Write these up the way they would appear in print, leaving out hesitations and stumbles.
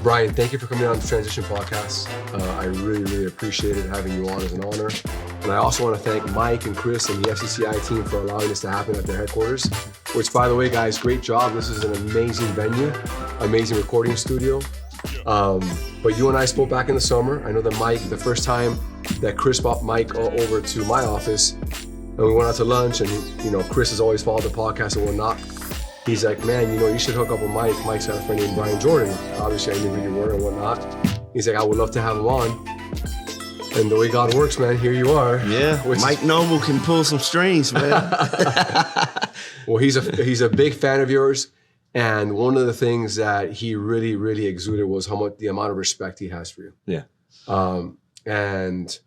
Brian, thank you for coming on the Transition podcast. I really appreciate it, having you on as an honor. And I also want to thank Mike and Chris and the FCCI team for allowing this to happen at their headquarters, which, by the way, guys, great job. This is an amazing venue, amazing recording studio. But you and I spoke back in the summer. I know that Mike, the first time that Chris brought Mike over to my office, and we went out to lunch, and Chris has always followed the podcast and whatnot. He's like, man, you should hook up with Mike. Mike's got a friend named Brian Jordan. Obviously, I knew who you were and whatnot. He's like, I would love to have him on. And the way God works, man, here you are. Yeah, Mike Noble can pull some strings, man. Well, he's a big fan of yours. And one of the things that he really exuded was the amount of respect he has for you. Yeah. And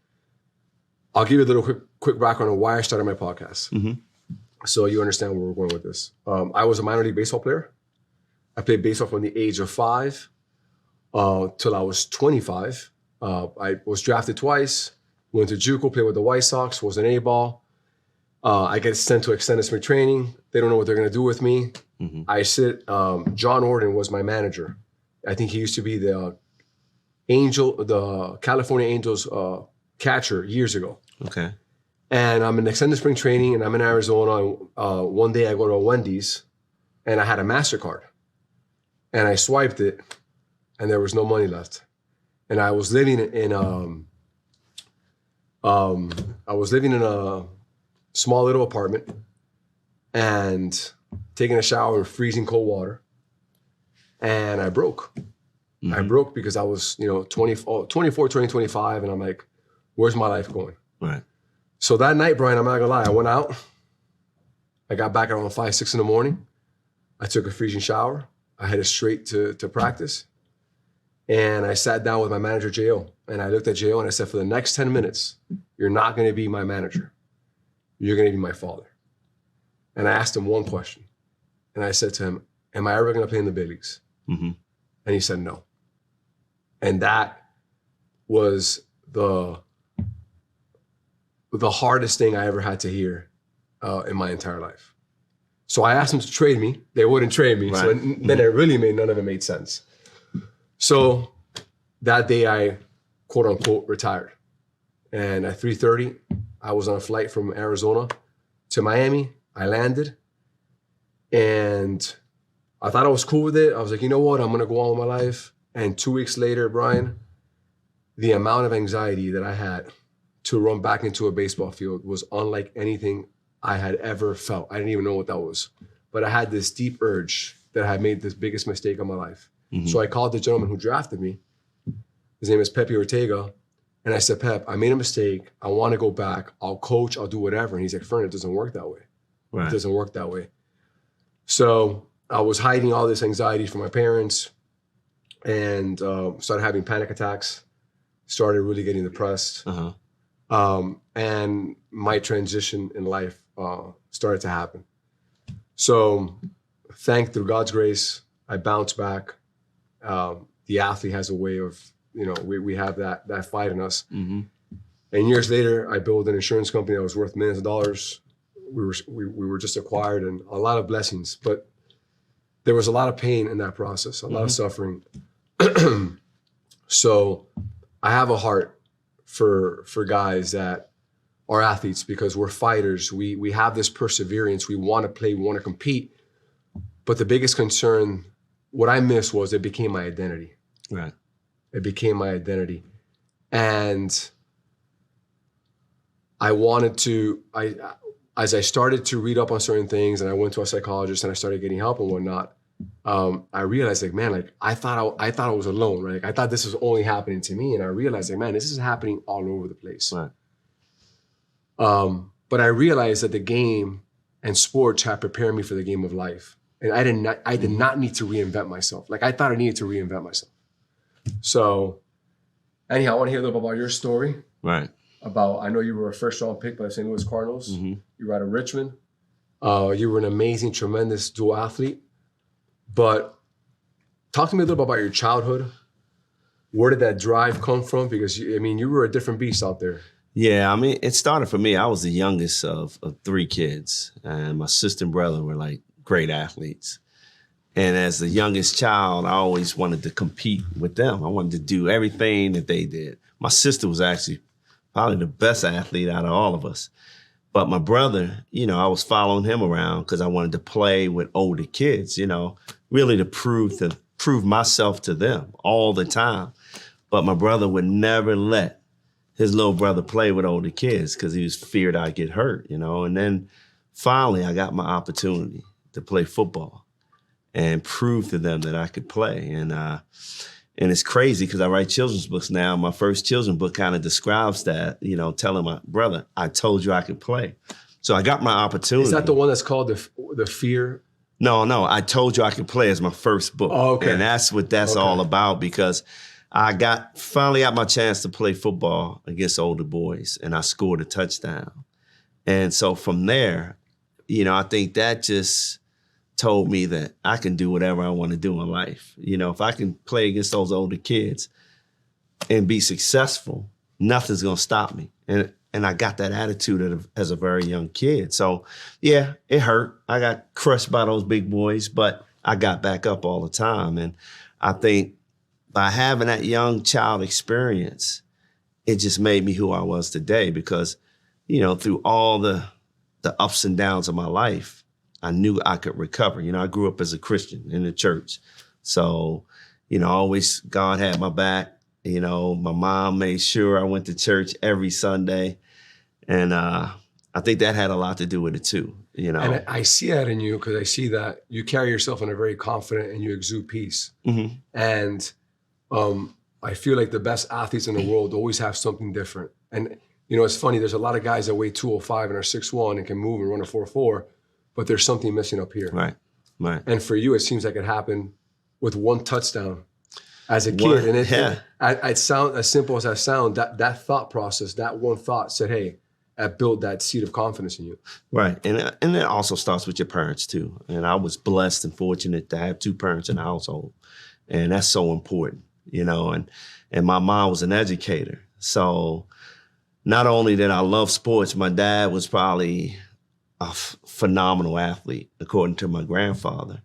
I'll give you a little quick background on why I started my podcast. Mm-hmm. So you understand where we're going with this. I was a minor league baseball player. I played baseball from the age of 5 till I was 25. I was drafted twice, went to JUCO, played with the White Sox, was an A-ball. I get sent to extended spring training. They don't know what they're going to do with me. Mm-hmm. John Orden was my manager. I think he used to be the California Angels catcher years ago. Okay. And I'm in extended spring training, and I'm in Arizona. One day I go to a Wendy's, and I had a MasterCard, and I swiped it, and there was no money left. And I was living in a small little apartment, and taking a shower in freezing cold water, and I broke. Mm-hmm. I broke because I was 24, 25, and I'm like, where's my life going? Right. So that night, Brian, I'm not gonna lie, I went out. I got back around 5, 6 in the morning. I took a freezing shower. I headed straight to practice. And I sat down with my manager, J.O. And I looked at J.O. and I said, for the next 10 minutes, you're not gonna be my manager. You're gonna be my father. And I asked him one question. And I said to him, am I ever gonna play in the big leagues? Mm-hmm. And he said no. And that was the hardest thing I ever had to hear in my entire life. So I asked them to trade me. They wouldn't trade me. Right. So then none of it made sense. So that day I, quote unquote, retired. And at 3:30, I was on a flight from Arizona to Miami. I landed and I thought I was cool with it. I was like, you know what? I'm gonna go on with my life. And 2 weeks later, Brian, the amount of anxiety that I had to run back into a baseball field was unlike anything I had ever felt. I didn't even know what that was. But I had this deep urge that I had made this biggest mistake of my life. Mm-hmm. So I called the gentleman who drafted me. His name is Pepe Ortega. And I said, Pep, I made a mistake. I want to go back. I'll coach. I'll do whatever. And he's like, Fern, it doesn't work that way. Right. It doesn't work that way. So I was hiding all this anxiety from my parents and started having panic attacks, started really getting depressed. Uh-huh. And my transition in life started to happen. So through God's grace, I bounced back. The athlete has a way of, we have that fight in us. Mm-hmm. And years later, I built an insurance company that was worth millions of dollars. We were just acquired, and a lot of blessings, but there was a lot of pain in that process, a lot of suffering. So I have a heart for guys that are athletes because we're fighters. We have this perseverance. We want to play, we want to compete. But the biggest concern, what I missed was it became my identity. Right. It became my identity. And I wanted to, as I started to read up on certain things and I went to a psychologist and I started getting help and whatnot, I realized I thought I was alone, right? I thought this was only happening to me. And I realized this is happening all over the place. Right. But I realized that the game and sports have prepared me for the game of life. And I did not need to reinvent myself. I thought I needed to reinvent myself. So anyhow, I want to hear a little bit about your story. Right. about, I know you were a first-round pick by the St. Louis Cardinals. Mm-hmm. You were out of Richmond. You were an amazing, tremendous dual athlete. But talk to me a little bit about your childhood. Where did that drive come from? Because, you were a different beast out there. Yeah, it started for me. I was the youngest of 3 kids, and my sister and brother were like great athletes. And as the youngest child, I always wanted to compete with them. I wanted to do everything that they did. My sister was actually probably the best athlete out of all of us. But my brother, I was following him around because I wanted to play with older kids, really to prove myself to them all the time. But my brother would never let his little brother play with older kids because he was feared I'd get hurt, And then finally I got my opportunity to play football and prove to them that I could play. And it's crazy because I write children's books now. My first children's book kind of describes that, telling my brother, I told you I could play. So I got my opportunity. Is that the one that's called The Fear? No, I told you I could play as my first book. Oh, okay. And that's what that's all about, because I finally got my chance to play football against older boys, and I scored a touchdown. And so from there, I think that just told me that I can do whatever I want to do in life. If I can play against those older kids and be successful, nothing's going to stop me. And I got that attitude as a very young kid. So, yeah, it hurt. I got crushed by those big boys, but I got back up all the time. And I think by having that young child experience, it just made me who I was today because, through all the ups and downs of my life, I knew I could recover. I grew up as a Christian in the church. So, always God had my back. My mom made sure I went to church every Sunday. And I think that had a lot to do with it too, And I see that in you because I see that you carry yourself in a very confident and you exude peace. Mm-hmm. And I feel like the best athletes in the world always have something different. And, it's funny, there's a lot of guys that weigh 205 and are 6'1" and can move and run a 4.4, but there's something missing up here. Right. And for you, it seems like it happened with one touchdown as a kid. And it sound as simple as that sound, that thought process, that one thought said, hey, I built that seed of confidence in you. Right. And it also starts with your parents too. And I was blessed and fortunate to have 2 parents in the household. And that's so important, and my mom was an educator. So not only did I love sports, my dad was probably a phenomenal athlete, according to my grandfather.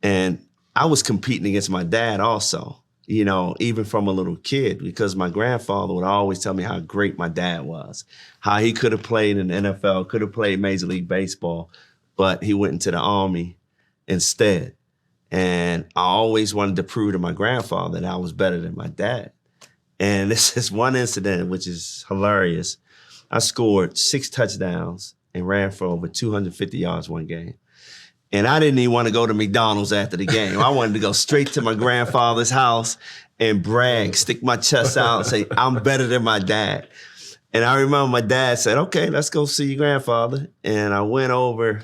And I was competing against my dad also, even from a little kid, because my grandfather would always tell me how great my dad was, how he could have played in the NFL, could have played Major League Baseball, but he went into the Army instead. And I always wanted to prove to my grandfather that I was better than my dad. And this is one incident, which is hilarious. I scored 6 touchdowns and ran for over 250 yards one game. And I didn't even want to go to McDonald's after the game. I wanted to go straight to my grandfather's house and brag, stick my chest out and say, I'm better than my dad. And I remember my dad said, okay, let's go see your grandfather. And I went over,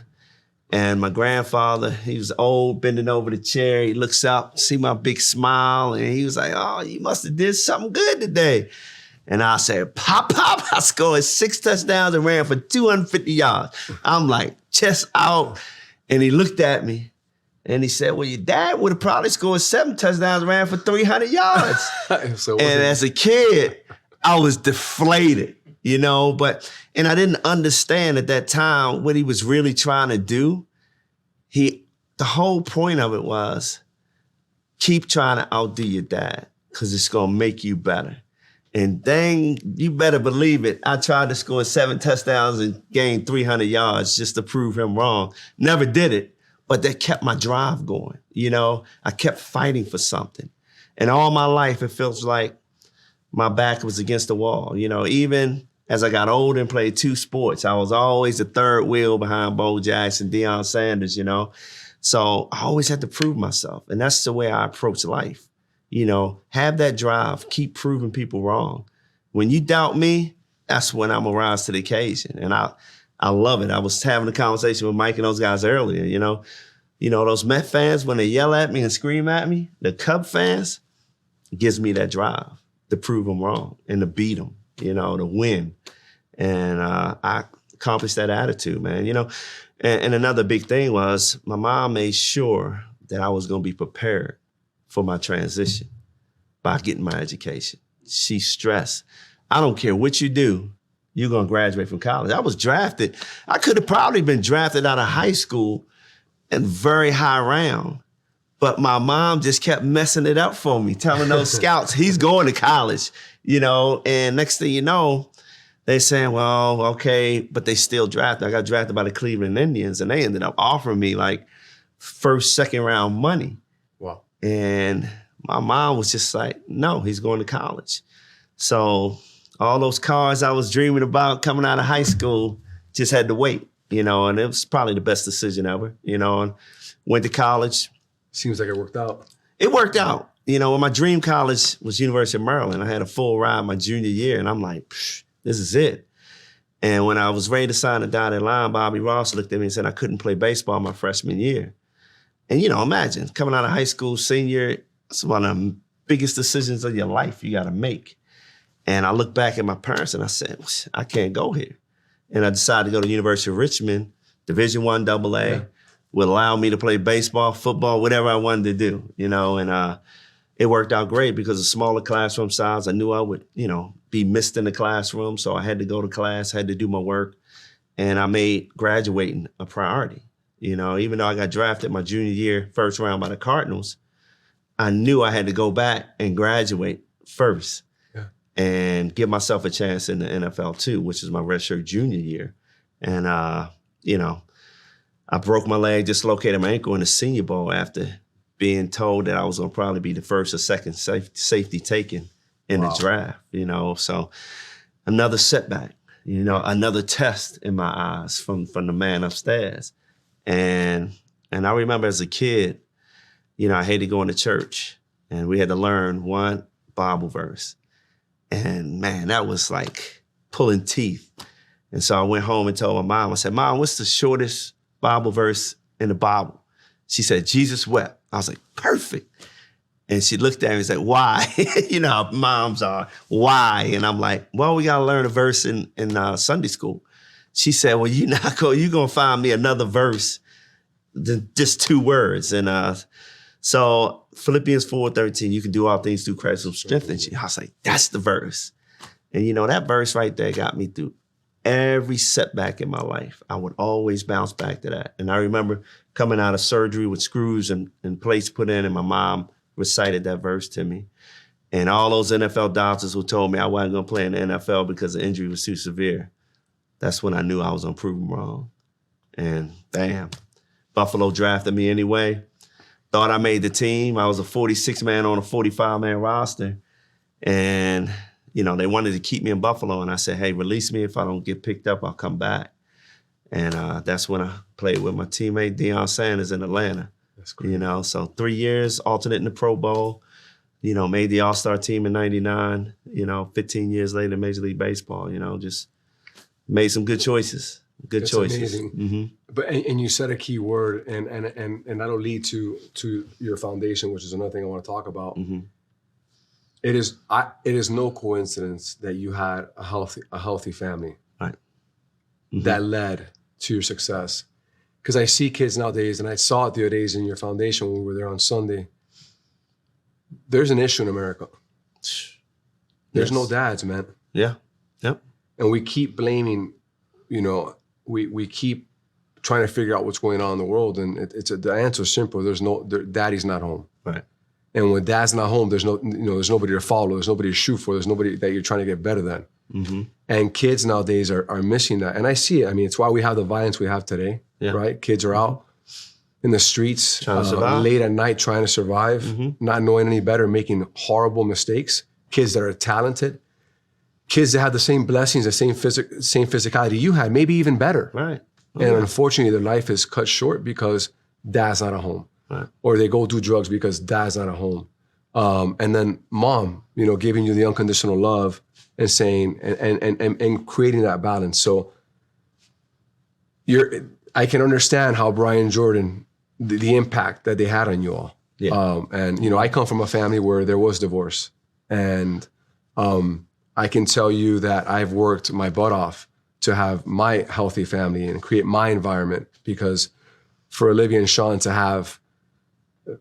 and my grandfather, he was old, bending over the chair. He looks up, see my big smile, and he was like, oh, you must have did something good today. And I said, pop, I scored 6 touchdowns and ran for 250 yards. I'm like, chest out. And he looked at me and he said, well, your dad would have probably scored 7 touchdowns and ran for 300 yards. And as a kid, I was deflated, and I didn't understand at that time what he was really trying to do. The whole point of it was keep trying to outdo your dad because it's going to make you better. And dang, you better believe it. I tried to score 7 touchdowns and gain 300 yards just to prove him wrong. Never did it, but that kept my drive going. I kept fighting for something. And all my life, it feels like my back was against the wall. Even as I got older and played 2 sports, I was always the third wheel behind Bo Jackson, Deion Sanders, So I always had to prove myself. And that's the way I approach life. Have that drive, keep proving people wrong. When you doubt me, that's when I'm gonna rise to the occasion. And I love it. I was having a conversation with Mike and those guys earlier, those Met fans, when they yell at me and scream at me, the Cub fans, it gives me that drive to prove them wrong and to beat them. to win. And I accomplished that attitude, man. And another big thing was my mom made sure that I was going to be prepared for my transition by getting my education. She stressed, I don't care what you do, you're going to graduate from college. I was drafted. I could have probably been drafted out of high school in very high round. But my mom just kept messing it up for me, telling those scouts, he's going to college, and next thing you know, they saying, well, okay, but they still drafted. I got drafted by the Cleveland Indians, and they ended up offering me like first, second round money. Wow. And my mom was just like, no, he's going to college. So all those cars I was dreaming about coming out of high school just had to wait, and it was probably the best decision ever, and went to college. Seems like it worked out. It worked out. My dream college was University of Maryland. I had a full ride my junior year, and I'm like, this is it. And when I was ready to sign the dotted line, Bobby Ross looked at me and said I couldn't play baseball my freshman year. And, imagine coming out of high school, senior, it's one of the biggest decisions of your life you got to make. And I looked back at my parents and I said, I can't go here. And I decided to go to the University of Richmond, Division I AA. Yeah. Would allow me to play baseball, football, whatever I wanted to do, and it worked out great because of smaller classroom size. I knew I would, be missed in the classroom, so I had to go to class, had to do my work, and I made graduating a priority. Even though I got drafted my junior year, first round by the Cardinals, I knew I had to go back and graduate first and give myself a chance in the NFL too, which is my redshirt junior year. And, I broke my leg, dislocated my ankle in the Senior Bowl after being told that I was going to probably be the first or second safety taken in the draft, So another setback, another test in my eyes from the man upstairs. And I remember as a kid, I hated going to church, and we had to learn one Bible verse. And man, that was like pulling teeth. And so I went home and told my mom, I said, Mom, what's the shortest Bible verse in the Bible? She said, Jesus wept. I was like, perfect. And she looked at me and said, why? How moms are, why? And I'm like, well, we got to learn a verse in Sunday school. She said, well, you're going to find me another verse than just 2 words. And so Philippians 4:13, you can do all things through Christ who strengthens you. I was like, that's the verse. And that verse right there got me through every setback in my life. I would always bounce back to that. And I remember coming out of surgery with screws and plates put in, and my mom recited that verse to me. And all those NFL doctors who told me I wasn't going to play in the NFL because the injury was too severe, that's when I knew I was going to prove them wrong. And bam, Buffalo drafted me anyway. Thought I made the team. I was a 46-man on a 45-man roster. And they wanted to keep me in Buffalo, and I said, hey, release me. If I don't get picked up, I'll come back. And that's when I played with my teammate Deion Sanders in Atlanta. That's great. So 3 years, alternate in the Pro Bowl, made the All-Star team in 99, 15 years later, Major League Baseball, just made some good choices. That's amazing. Mm-hmm. But and you said a key word, and that'll lead to your foundation, which is another thing I want to talk about. Mm-hmm. It is no coincidence that you had a healthy family, right? Mm-hmm. That led to your success. Because I see kids nowadays, and I saw it the other days in your foundation when we were there on Sunday. There's an issue in America. There's no dads, man. Yeah. Yep. And we keep blaming, we keep trying to figure out what's going on in the world, and the answer is simple. Daddy's not home. Right. And when dad's not home, there's nobody to follow. There's nobody to shoot for. There's nobody that you're trying to get better than. Mm-hmm. And kids nowadays are missing that. And I see it. I mean, it's why we have the violence we have today, right? Kids are out in the streets late at night trying to survive, not knowing any better, making horrible mistakes. Kids that are talented. Kids that have the same blessings, the same physicality you had, maybe even better. Right. And unfortunately, their life is cut short because dad's not at home. Right. Or they go do drugs because dad's not at home. And then mom, giving you the unconditional love and saying, and creating that balance. So I can understand how Brian Jordan, the impact that they had on you all. Yeah. I come from a family where there was divorce, and I can tell you that I've worked my butt off to have my healthy family and create my environment, because for Olivia and Sean to have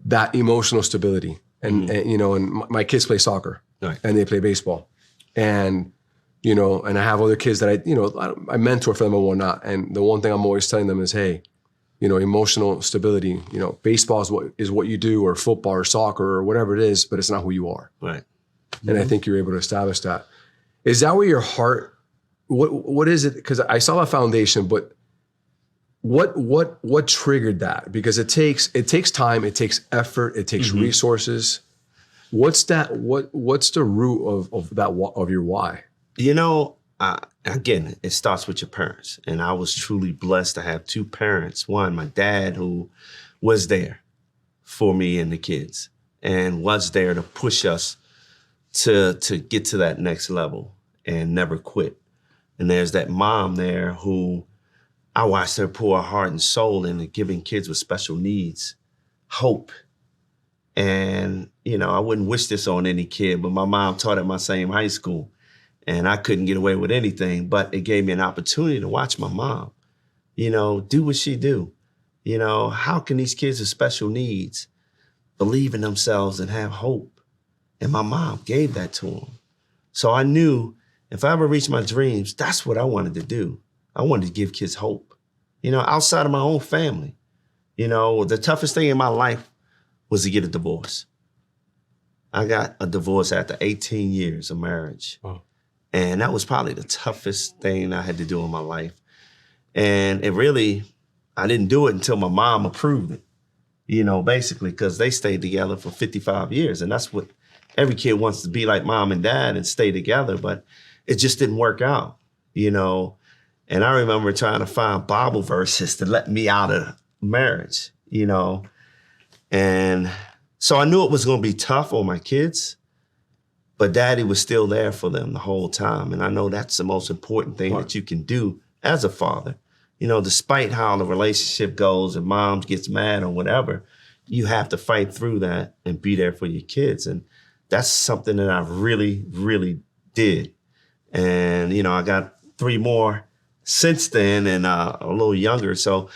that emotional stability and my kids play soccer and they play baseball, and and I have other kids that I mentor for them and whatnot. And the one thing I'm always telling them is, hey, emotional stability, baseball is what you do, or football or soccer or whatever it is, but it's not who you are. Right. And I think you're able to establish that. Is that where your heart, what is it? Because I saw a foundation, but what triggered that? Because it takes time, it takes effort, it takes resources. What's that? What's the root of your why? Again, it starts with your parents. And I was truly blessed to have two parents. One, my dad, who was there for me and the kids and was there to push us to get to that next level and never quit. And there's that mom there who I watched her pour her heart and soul into giving kids with special needs hope. And, I wouldn't wish this on any kid, but my mom taught at my same high school. And I couldn't get away with anything, but it gave me an opportunity to watch my mom, do what she do. How can these kids with special needs believe in themselves and have hope? And my mom gave that to them. So I knew if I ever reached my dreams, that's what I wanted to do. I wanted to give kids hope, outside of my own family. The toughest thing in my life was to get a divorce. I got a divorce after 18 years of marriage. Oh. And that was probably the toughest thing I had to do in my life. And I didn't do it until my mom approved it, basically, because they stayed together for 55 years. And that's what every kid wants to be, like mom and dad and stay together. But it just didn't work out, And I remember trying to find Bible verses to let me out of marriage, And so I knew it was going to be tough on my kids. But daddy was still there for them the whole time. And I know that's the most important thing that you can do as a father. Despite how the relationship goes and mom gets mad or whatever, you have to fight through that and be there for your kids. And that's something that I really, really did. And, I got 3 more since then and a little younger. So,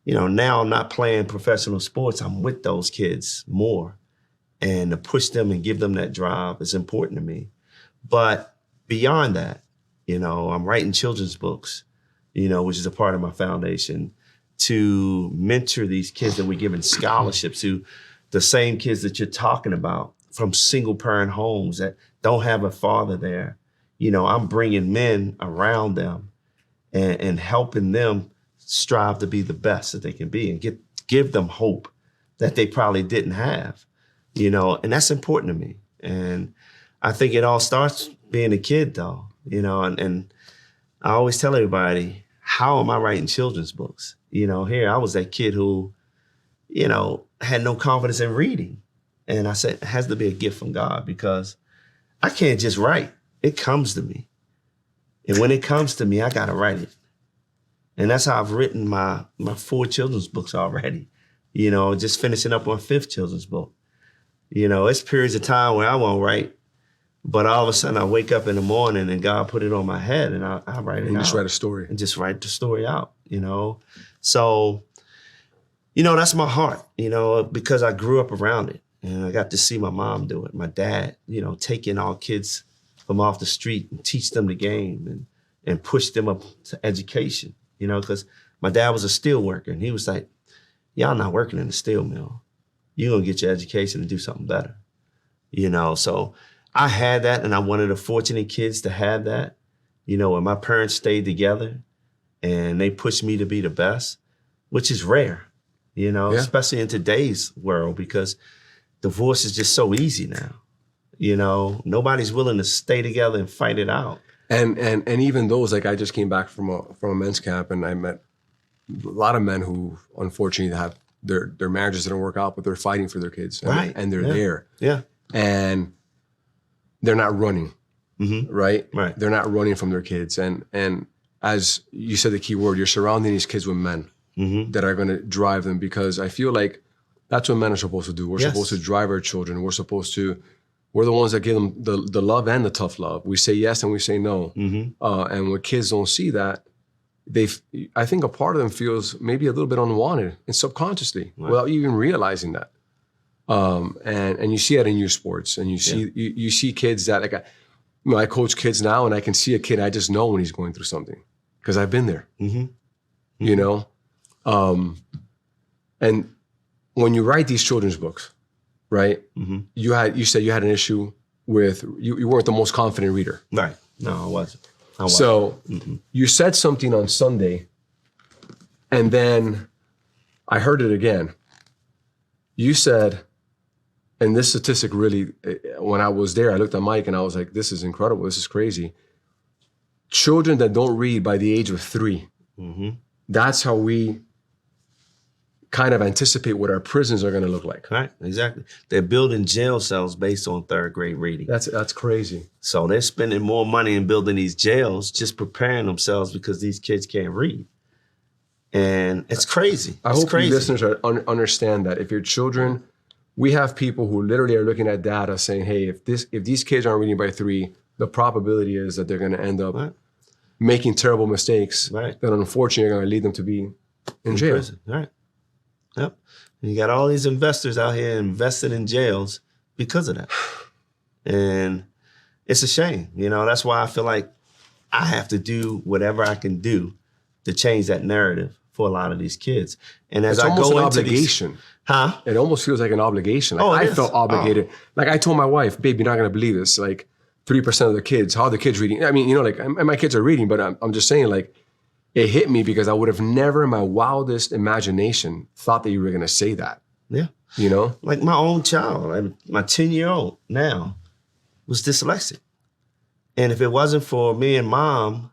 now I'm not playing professional sports. I'm with those kids more. And to push them and give them that drive is important to me. But beyond that, I'm writing children's books, which is a part of my foundation, to mentor these kids that we're giving scholarships to, the same kids that you're talking about from single parent homes that don't have a father there. I'm bringing men around them and helping them strive to be the best that they can be and give them hope that they probably didn't have. And that's important to me. And I think it all starts being a kid, though, and I always tell everybody, how am I writing children's books? Here I was that kid who, had no confidence in reading. And I said, it has to be a gift from God, because I can't just write. It comes to me. And when it comes to me, I got to write it. And that's how I've written my 4 children's books already, just finishing up on 5th children's book. It's periods of time where I won't write, but all of a sudden I wake up in the morning and God put it on my head and I write it out. And just write a story. And just write the story out, So, that's my heart, because I grew up around it and I got to see my mom do it. My dad, taking all kids from off the street and teach them the game and push them up to education, because my dad was a steel worker and he was like, y'all not working in the steel mill. You're going to get your education and do something better, So I had that, and I'm one of the fortunate kids to have that, when my parents stayed together and they pushed me to be the best, which is rare, especially in today's world, because divorce is just so easy now. Nobody's willing to stay together and fight it out. And even those, like I just came back from a men's camp and I met a lot of men who unfortunately have their marriages didn't work out, but they're fighting for their kids. And they're there. Yeah. And they're not running. Mm-hmm. Right? Right. They're not running from their kids. And as you said the key word, you're surrounding these kids with men that are going to drive them, because I feel like that's what men are supposed to do. We're supposed to drive our children. We're supposed to we're the ones that give them the love and the tough love. We say yes and we say no. And when kids don't see that, I think a part of them feels maybe a little bit unwanted and subconsciously without even realizing that. And you see it in youth sports, and you see kids that like I coach kids now, and I can see a kid I just know when he's going through something because I've been there. You know, and when you write these children's books, right? You said you had an issue with you weren't the most confident reader, right? No, I wasn't. So you said something on Sunday, and then I heard it again. You said, and this statistic really, when I was there, I looked at Mike and I was like, this is incredible. This is crazy. Children that don't read by the age of 3, that's how we kind of anticipate what our prisons are going to look like. Right, exactly. They're building jail cells based on 3rd grade reading. That's crazy. So they're spending more money in building these jails, just preparing themselves because these kids can't read. And it's crazy. I hope you listeners understand that if your children, we have people who literally are looking at data saying, hey, if these kids aren't reading by 3, the probability is that they're going to end up making terrible mistakes that unfortunately are going to lead them to be in jail. Prison. Right. Yep. And you got all these investors out here invested in jails because of that. And it's a shame. You know, that's why I feel like I have to do whatever I can do to change that narrative for a lot of these kids. And as I go into obligation. It almost feels like an obligation. Like I felt obligated. Like I told my wife, babe, you're not going to believe this. Like 3% of the kids, how are the kids reading? I mean, you know, like and my kids are reading, but I'm just saying like, it hit me because I would have never in my wildest imagination thought that you were going to say that. Yeah. You know? Like my own child, my 10-year-old now was dyslexic. And if it wasn't for me and mom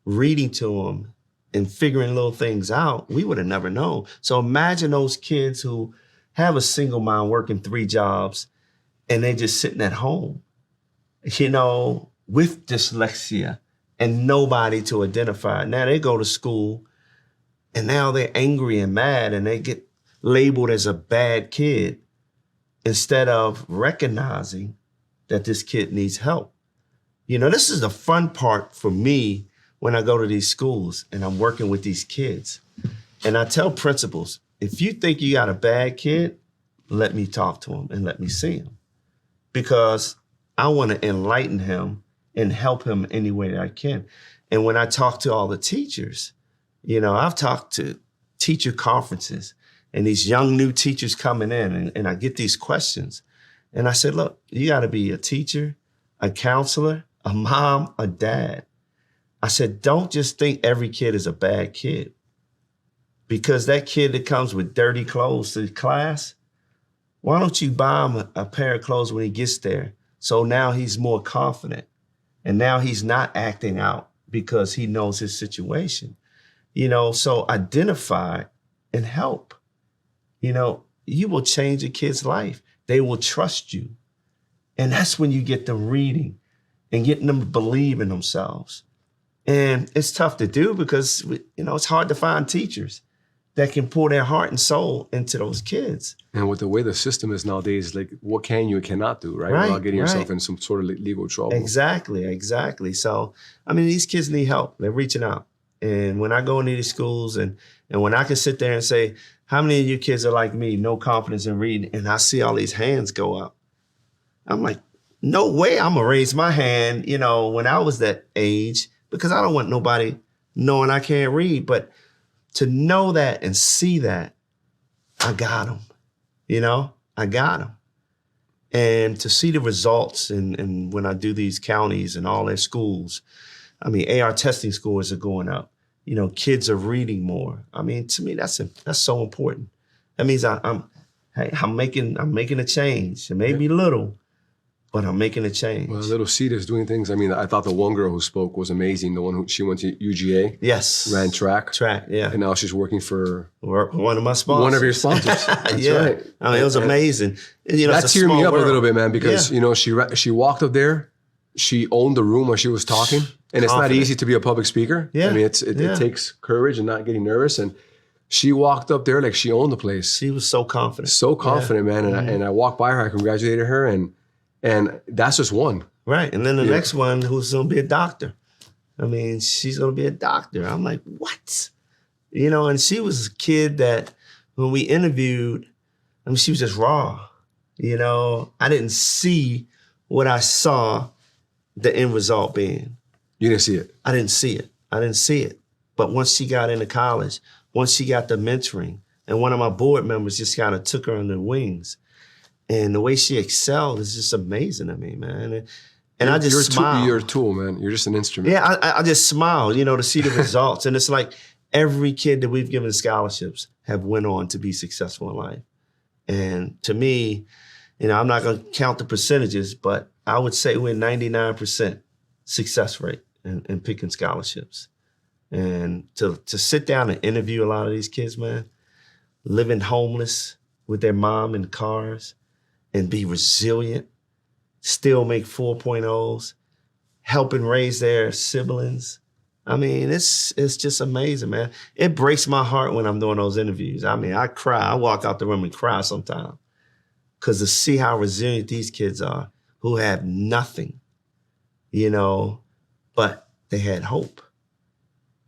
reading to him and figuring little things out, we would have never known. So imagine those kids who have a single mom working 3 jobs and they're just sitting at home, you know, with dyslexia. And nobody to identify. Now they go to school and now they're angry and mad and they get labeled as a bad kid instead of recognizing that this kid needs help. You know, this is the fun part for me when I go to these schools and I'm working with these kids. And I tell principals, if you think you got a bad kid, let me talk to him and let me see him. Because I want to enlighten him and help him any way that I can. And when I talk to all the teachers, you know, I've talked to teacher conferences and these young new teachers coming in and I get these questions. And I said, look, you got to be a teacher, a counselor, a mom, a dad. I said, don't just think every kid is a bad kid. Because that kid that comes with dirty clothes to class, why don't you buy him a pair of clothes when he gets there? So now he's more confident. And now he's not acting out because he knows his situation. You know, so identify and help. You know, you will change a kid's life. They will trust you. And that's when you get them reading and getting them to believe in themselves. And it's tough to do because, you know, it's hard to find teachers that can pour their heart and soul into those kids. And with the way the system is nowadays, like what can you and cannot do, right? Without getting yourself in some sort of legal trouble. Exactly. So, I mean, these kids need help. They're reaching out. And when I go into these schools and when I can sit there and say, how many of you kids are like me, no confidence in reading? And I see all these hands go up. I'm like, no way I'm going to raise my hand, you know, when I was that age, because I don't want nobody knowing I can't read. But to know that and see that, I got them, you know, I got them. And to see the results and when I do these counties and all their schools, I mean, AR testing scores are going up. You know, kids are reading more. I mean, to me, that's so important. That means I'm making a change. It may be little, but I'm making a change. Well, little Cedar's doing things. I mean, I thought the one girl who spoke was amazing. The one who she went to UGA. Yes. Ran track. Yeah. And now she's working for one of my sponsors. One of your sponsors. That's right. I mean, it was amazing. You know, that teared me up a little bit, man, because you know she walked up there, she owned the room where she was talking, and it's not easy to be a public speaker. Yeah. I mean, it takes courage and not getting nervous. And she walked up there like she owned the place. She was so confident. So confident, man. And I walked by her, I congratulated her, and And that's just one. Right. And then the next one who's going to be a doctor. I mean, she's going to be a doctor. I'm like, what? You know, and she was a kid that when we interviewed, I mean, she was just raw. You know, I didn't see what I saw the end result being. You didn't see it? I didn't see it. But once she got into college, once she got the mentoring, and one of my board members just kind of took her under the wings. And the way she excelled is just amazing to me, man. And I just smile. You're a tool, man. You're just an instrument. Yeah, I just smile, you know, to see the results. And it's like every kid that we've given scholarships have went on to be successful in life. And to me, you know, I'm not going to count the percentages, but I would say we're 99% success rate in picking scholarships. And to sit down and interview a lot of these kids, man, living homeless with their mom in cars and be resilient, still make 4.0s, helping raise their siblings. I mean, it's just amazing, man. It breaks my heart when I'm doing those interviews. I mean, I cry. I walk out the room and cry sometimes because to see how resilient these kids are who have nothing, you know, but they had hope.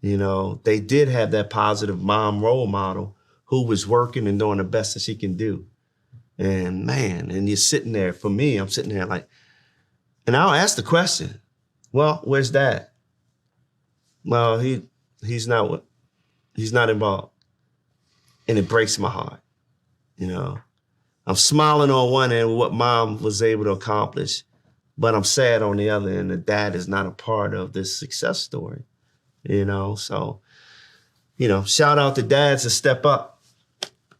You know, they did have that positive mom role model who was working and doing the best that she can do. And man, and you're sitting there, for me, I'm sitting there like, and I'll ask the question, well, where's Dad? Well, he's not involved. And it breaks my heart, you know. I'm smiling on one end what Mom was able to accomplish, but I'm sad on the other end that Dad is not a part of this success story, you know. So, you know, shout out to dads to step up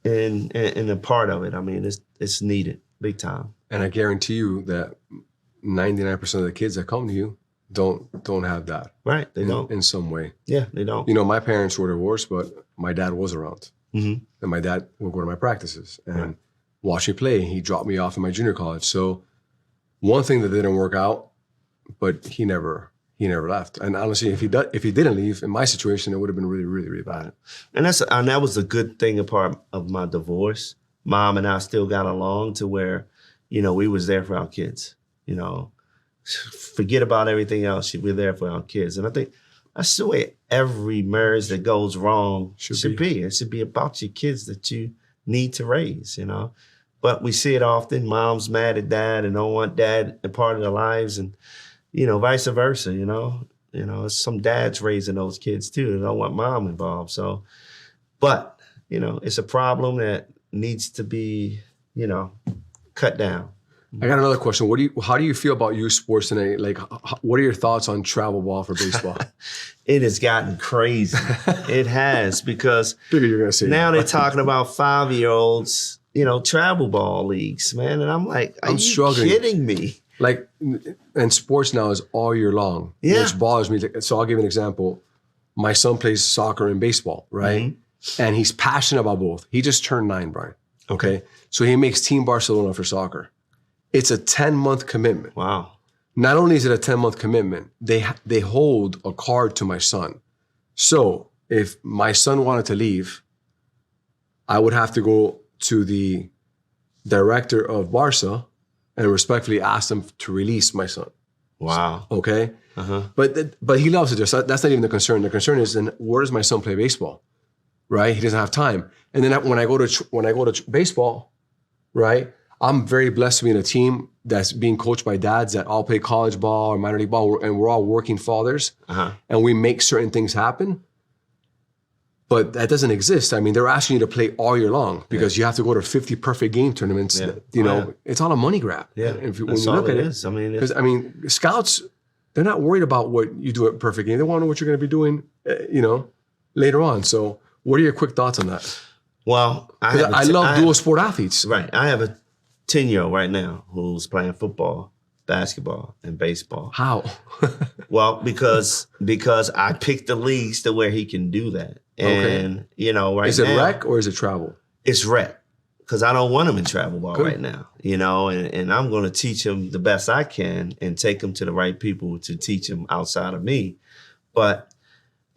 and a part of it. I mean, it's needed big time. And I guarantee you that 99% of the kids that come to you don't have that. Right, they don't. In some way. Yeah, they don't. You know, my parents were divorced, but my dad was around. Mm-hmm. And my dad would go to my practices and watch me play. He dropped me off in my junior college. So one thing that didn't work out, but he never left. And honestly, if he didn't leave, in my situation, it would have been really, really, really bad. And that was a good thing, a part of my divorce. Mom and I still got along to where, you know, we was there for our kids. You know, forget about everything else. We're there for our kids. And I think that's the way every marriage that goes wrong should be. It should be about your kids that you need to raise, you know. But we see it often. Mom's mad at Dad and don't want Dad a part of their lives, and you know, vice versa. You know, some dads raising those kids too. They don't want Mom involved. So, but you know, it's a problem that needs to be, you know, cut down. I got another question. How do you feel about youth sports today? Like, what are your thoughts on travel ball for baseball? It has gotten crazy. It has, because Figure you're gonna say now they're talking about 5-year-olds, you know, travel ball leagues, man. And I'm like, are you struggling. kidding me? Like, and sports now is all year long, which bothers me. So I'll give you an example. My son plays soccer and baseball, right? Mm-hmm. And he's passionate about both. He just turned 9, Brian. Okay. So he makes Team Barcelona for soccer. It's a 10-month commitment. Wow. Not only is it a 10-month commitment, they hold a card to my son. So if my son wanted to leave, I would have to go to the director of Barca and respectfully ask them to release my son. Wow. Okay? Uh-huh. But he loves it. So that's not even the concern. The concern is, then where does my son play baseball? Right? He doesn't have time. And then when I go to baseball, right, I'm very blessed to be in a team that's being coached by dads that all play college ball or minor league ball, and we're all working fathers, and we make certain things happen. But that doesn't exist. I mean, they're asking you to play all year long because you have to go to 50 perfect game tournaments. Yeah. You know, it's all a money grab. Yeah, when you look look at it it. is. I mean, because scouts, they're not worried about what you do at perfect game. They want to know what you're going to be doing, you know, later on. So, what are your quick thoughts on that? Well, I love dual sport athletes. Right. I have a 10-year-old right now who's playing football, basketball, and baseball. How? Well, because I picked the leagues to where he can do that. And, you know, right now. Is it rec or is it travel? It's rec. Because I don't want him in travel ball right now, you know, and I'm going to teach him the best I can and take him to the right people to teach him outside of me. But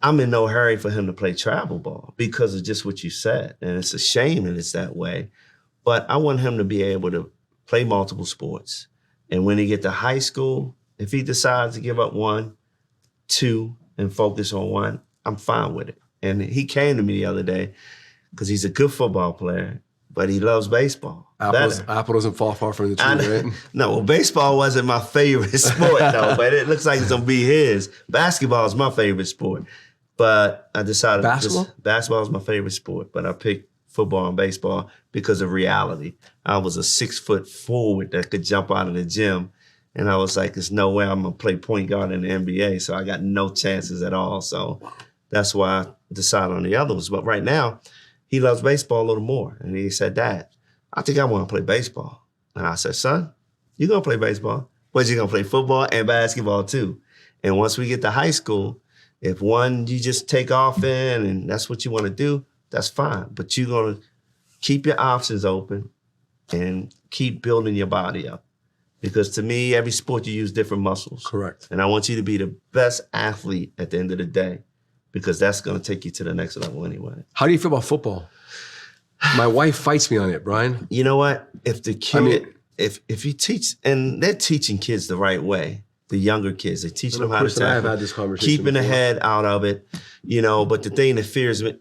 I'm in no hurry for him to play travel ball because of just what you said. And it's a shame that it's that way. But I want him to be able to play multiple sports, And when he get to high school, if he decides to give up 1, 2, and focus on 1, I'm fine with it. And he came to me the other day because he's a good football player, but he loves baseball. Apple doesn't fall far from the tree, right? No, well, baseball wasn't my favorite sport, though, but it looks like it's going to be his. Basketball is my favorite sport. But I decided basketball is my favorite sport, but I picked football and baseball because of reality. I was a 6-foot forward that could jump out of the gym. And I was like, there's no way I'm going to play point guard in the NBA. So I got no chances at all. So that's why I decided on the other ones. But right now, he loves baseball a little more. And he said, Dad, I think I want to play baseball. And I said, son, you're going to play baseball, but you're going to play football and basketball too. And once we get to high school, if one you just take off in and that's what you want to do, that's fine. But you're going to keep your options open and keep building your body up. Because to me, every sport you use different muscles. Correct. And I want you to be the best athlete at the end of the day because that's going to take you to the next level anyway. How do you feel about football? My wife fights me on it, Brian. You know what? If the kid, if you teach, and they're teaching kids the right way, the younger kids, they're teaching them how to tackle. I have had this conversation keeping before. the head out of it, but the thing that fears me,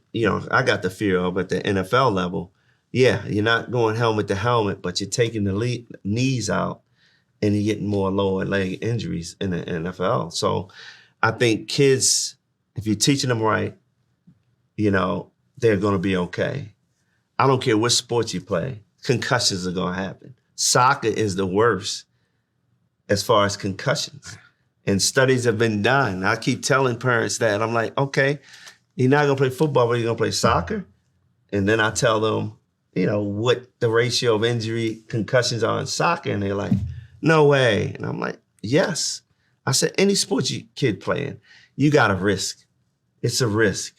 I got the fear of at the NFL level. Yeah, you're not going helmet to helmet, but you're taking the knees out and you're getting more lower leg injuries in the NFL. So I think kids, if you're teaching them right, they're going to be okay. I don't care what sports you play, concussions are going to happen. Soccer is the worst as far as concussions. And studies have been done. I keep telling parents that. I'm like, okay, you're not going to play football, but you're going to play soccer? And then I tell them, what the ratio of injury concussions are in soccer. And they're like, no way. And I'm like, yes. I said, any sport you kid playing, you got a risk. It's a risk.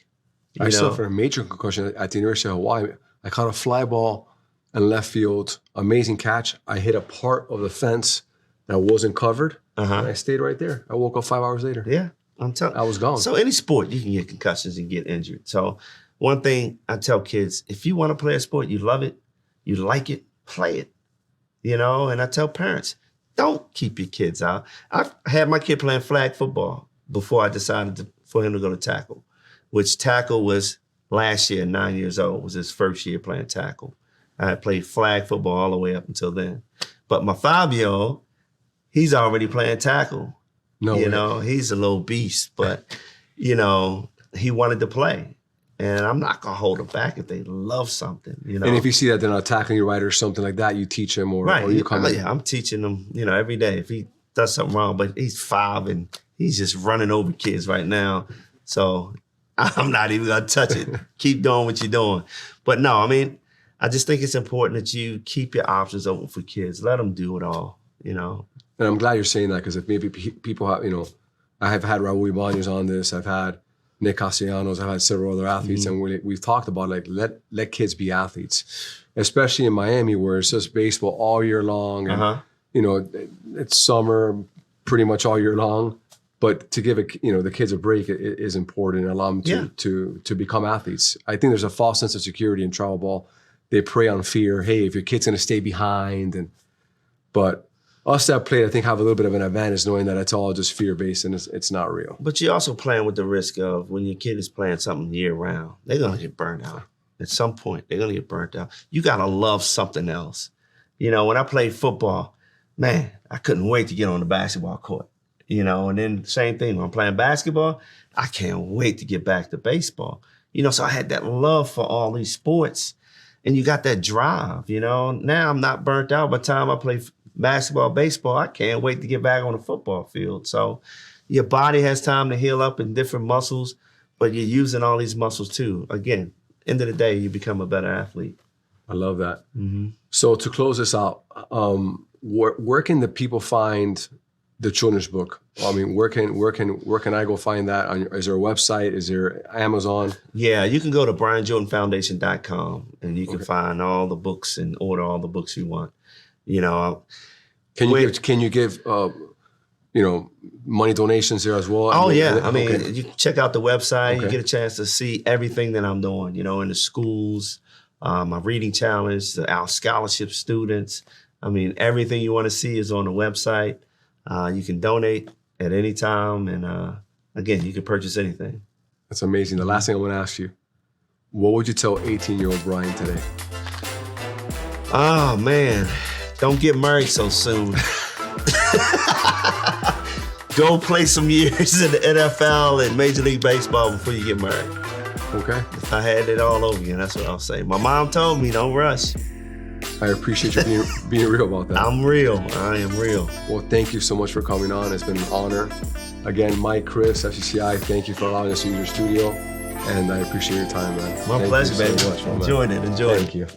I suffered a major concussion at the University of Hawaii. I caught a fly ball in left field, amazing catch. I hit a part of the fence that wasn't covered, and I stayed right there. I woke up 5 hours later. Yeah, I'm telling you. I was gone. So any sport, you can get concussions and get injured. So one thing I tell kids, if you want to play a sport, you love it, you like it, play it. And I tell parents, don't keep your kids out. I had my kid playing flag football before I decided for him to go to tackle, which tackle was last year, 9 years old, was his first year playing tackle. I had played flag football all the way up until then. But my 5-year-old, he's already playing tackle. He's a little beast, but, he wanted to play. And I'm not going to hold them back if they love something, And if you see that they're not tackling you right or something like that, you teach them or you come in. Yeah, I'm teaching them, every day. If he does something wrong, but he's 5 and he's just running over kids right now. So I'm not even going to touch it. Keep doing what you're doing. But no, I just think it's important that you keep your options open for kids. Let them do it all, And I'm glad you're saying that because if maybe people have, I have had Raul Ibanez on this. I've had Nick Castellanos. I've had several other athletes, and we've talked about let kids be athletes, especially in Miami where it's just baseball all year long, and it's summer pretty much all year long. But to give the kids a break is important and allow them to become athletes. I think there's a false sense of security in travel ball. They prey on fear. Hey, if your kid's going to stay behind, but us that played, I think, have a little bit of an advantage knowing that it's all just fear-based and it's not real. But you're also playing with the risk of when your kid is playing something year-round, they're going to get burnt out. At some point, they're going to get burnt out. You got to love something else. When I played football, man, I couldn't wait to get on the basketball court. And then same thing, when I'm playing basketball, I can't wait to get back to baseball. So I had that love for all these sports. And you got that drive, Now I'm not burnt out by the time I play basketball, baseball. I can't wait to get back on the football field. So your body has time to heal up in different muscles, but you're using all these muscles too. Again, end of the day, you become a better athlete. I love that. Mm-hmm. So to close this out, where can the people find the children's book? Where can I go find that? Is there a website? Is there Amazon? Yeah, you can go to BrianJordanFoundation.com and you can find all the books and order all the books you want. Can you give money donations there as well? Oh yeah, you check out the website. Okay. You get a chance to see everything that I'm doing. In the schools, my reading challenge, our scholarship students. I mean, everything you want to see is on the website. You can donate at any time. And again, you can purchase anything. That's amazing. The last thing I want to ask you, what would you tell 18-year-old Brian today? Oh, man. Don't get married so soon. Go play some years in the NFL and Major League Baseball before you get married. Okay. If I had it all over again, that's what I'll say. My mom told me, don't rush. I appreciate you being real about that. I'm real. I am real. Well, thank you so much for coming on. It's been an honor. Again, Mike, Chris, FCCI, thank you for allowing us to use your studio. And I appreciate your time, man. My pleasure, baby. So much, Enjoyed it. Thank you.